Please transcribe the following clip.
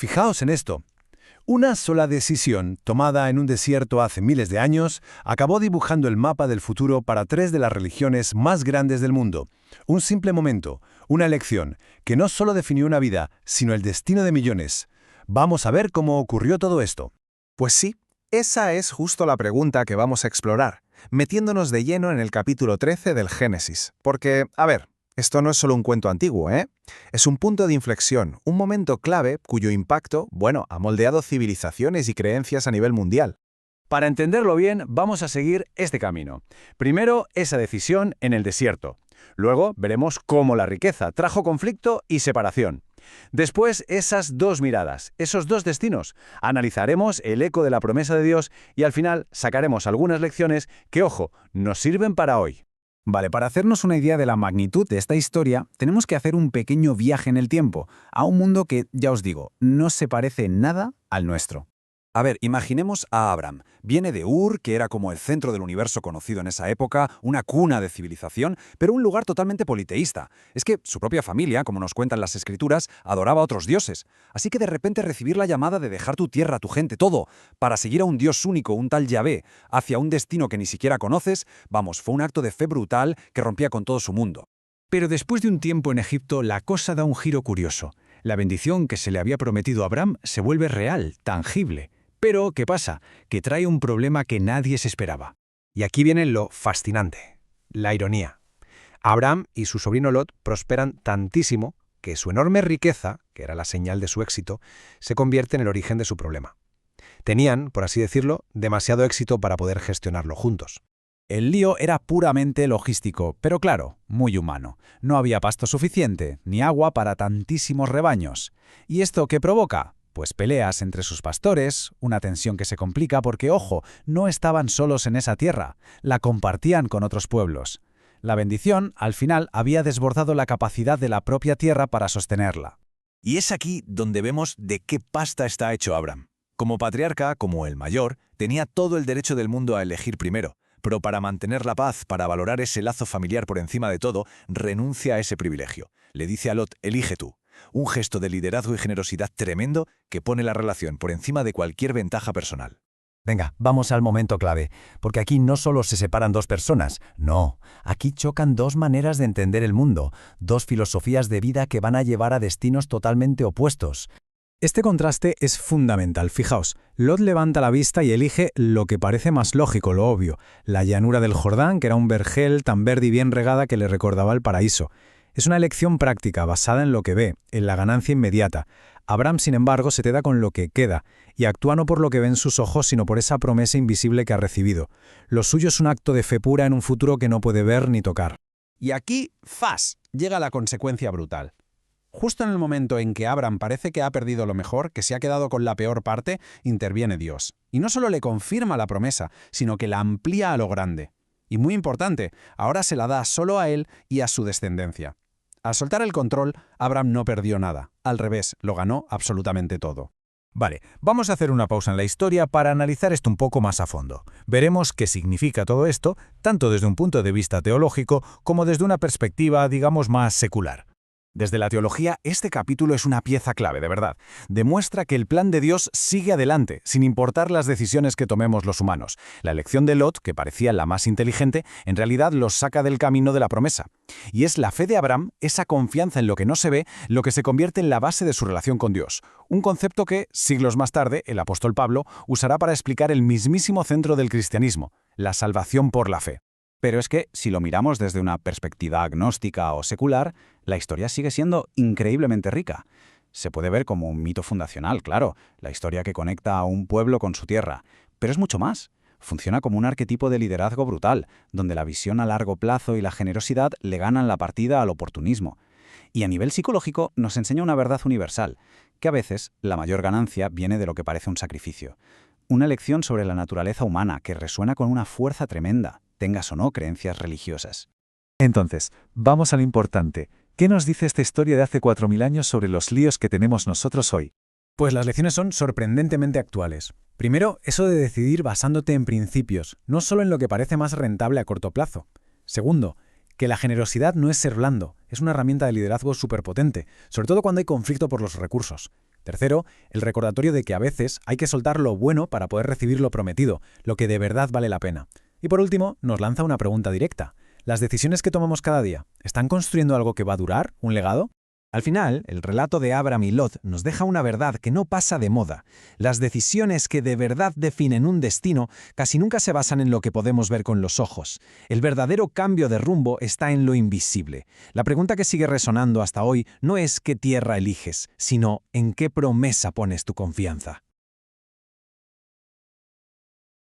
Fijaos en esto. Una sola decisión, tomada en un desierto hace miles de años, acabó dibujando el mapa del futuro para tres de las religiones más grandes del mundo. Un simple momento, una elección, que no solo definió una vida, sino el destino de millones. Vamos a ver cómo ocurrió todo esto. Pues sí, esa es justo la pregunta que vamos a explorar, metiéndonos de lleno en el capítulo 13 del Génesis. Porque, a ver, esto no es solo un cuento antiguo, ¿eh? Es un punto de inflexión, un momento clave cuyo impacto, ha moldeado civilizaciones y creencias a nivel mundial. Para entenderlo bien, vamos a seguir este camino. Primero, esa decisión en el desierto. Luego, veremos cómo la riqueza trajo conflicto y separación. Después, esas dos miradas, esos dos destinos. Analizaremos el eco de la promesa de Dios y al final sacaremos algunas lecciones que, ojo, nos sirven para hoy. Vale, para hacernos una idea de la magnitud de esta historia, tenemos que hacer un pequeño viaje en el tiempo, a un mundo que, ya os digo, no se parece en nada al nuestro. A ver, imaginemos a Abraham. Viene de Ur, que era como el centro del universo conocido en esa época, una cuna de civilización, pero un lugar totalmente politeísta. Es que su propia familia, como nos cuentan las escrituras, adoraba a otros dioses. Así que de repente recibir la llamada de dejar tu tierra, tu gente, todo, para seguir a un dios único, un tal Yahvé, hacia un destino que ni siquiera conoces, fue un acto de fe brutal que rompía con todo su mundo. Pero después de un tiempo en Egipto, la cosa da un giro curioso. La bendición que se le había prometido a Abraham se vuelve real, tangible. Pero, ¿qué pasa? Que trae un problema que nadie se esperaba. Y aquí viene lo fascinante, la ironía. Abraham y su sobrino Lot prosperan tantísimo que su enorme riqueza, que era la señal de su éxito, se convierte en el origen de su problema. Tenían, por así decirlo, demasiado éxito para poder gestionarlo juntos. El lío era puramente logístico, pero claro, muy humano. No había pasto suficiente, ni agua para tantísimos rebaños. ¿Y esto qué provoca? Pues peleas entre sus pastores, una tensión que se complica porque, ojo, no estaban solos en esa tierra, la compartían con otros pueblos. La bendición, al final, había desbordado la capacidad de la propia tierra para sostenerla. Y es aquí donde vemos de qué pasta está hecho Abraham. Como patriarca, como el mayor, tenía todo el derecho del mundo a elegir primero, pero para mantener la paz, para valorar ese lazo familiar por encima de todo, renuncia a ese privilegio. Le dice a Lot, elige tú. Un gesto de liderazgo y generosidad tremendo que pone la relación por encima de cualquier ventaja personal. Venga, vamos al momento clave, porque aquí no solo se separan dos personas, no, aquí chocan dos maneras de entender el mundo, dos filosofías de vida que van a llevar a destinos totalmente opuestos. Este contraste es fundamental, fijaos, Lot levanta la vista y elige lo que parece más lógico, lo obvio, la llanura del Jordán, que era un vergel tan verde y bien regada que le recordaba el paraíso. Es una elección práctica, basada en lo que ve, en la ganancia inmediata. Abraham, sin embargo, se queda con lo que queda, y actúa no por lo que ven sus ojos, sino por esa promesa invisible que ha recibido. Lo suyo es un acto de fe pura en un futuro que no puede ver ni tocar. Y aquí, ¡zas!, llega la consecuencia brutal. Justo en el momento en que Abraham parece que ha perdido lo mejor, que se ha quedado con la peor parte, interviene Dios. Y no solo le confirma la promesa, sino que la amplía a lo grande. Y muy importante, ahora se la da solo a él y a su descendencia. Al soltar el control, Abraham no perdió nada. Al revés, lo ganó absolutamente todo. Vale, vamos a hacer una pausa en la historia para analizar esto un poco más a fondo. Veremos qué significa todo esto, tanto desde un punto de vista teológico como desde una perspectiva, digamos, más secular. Desde la teología, este capítulo es una pieza clave, de verdad. Demuestra que el plan de Dios sigue adelante, sin importar las decisiones que tomemos los humanos. La elección de Lot, que parecía la más inteligente, en realidad los saca del camino de la promesa. Y es la fe de Abraham, esa confianza en lo que no se ve, lo que se convierte en la base de su relación con Dios. Un concepto que, siglos más tarde, el apóstol Pablo usará para explicar el mismísimo centro del cristianismo, la salvación por la fe. Pero es que, si lo miramos desde una perspectiva agnóstica o secular, la historia sigue siendo increíblemente rica. Se puede ver como un mito fundacional, claro, la historia que conecta a un pueblo con su tierra. Pero es mucho más. Funciona como un arquetipo de liderazgo brutal, donde la visión a largo plazo y la generosidad le ganan la partida al oportunismo. Y a nivel psicológico nos enseña una verdad universal, que a veces la mayor ganancia viene de lo que parece un sacrificio. Una lección sobre la naturaleza humana que resuena con una fuerza tremenda, tengas o no creencias religiosas. Entonces, vamos a lo importante. ¿Qué nos dice esta historia de hace 4000 años sobre los líos que tenemos nosotros hoy? Pues las lecciones son sorprendentemente actuales. Primero, eso de decidir basándote en principios, no solo en lo que parece más rentable a corto plazo. Segundo, que la generosidad no es ser blando, es una herramienta de liderazgo superpotente, sobre todo cuando hay conflicto por los recursos. Tercero, el recordatorio de que a veces hay que soltar lo bueno para poder recibir lo prometido, lo que de verdad vale la pena. Y por último, nos lanza una pregunta directa. ¿Las decisiones que tomamos cada día están construyendo algo que va a durar, un legado? Al final, el relato de Abram y Lot nos deja una verdad que no pasa de moda. Las decisiones que de verdad definen un destino casi nunca se basan en lo que podemos ver con los ojos. El verdadero cambio de rumbo está en lo invisible. La pregunta que sigue resonando hasta hoy no es qué tierra eliges, sino en qué promesa pones tu confianza.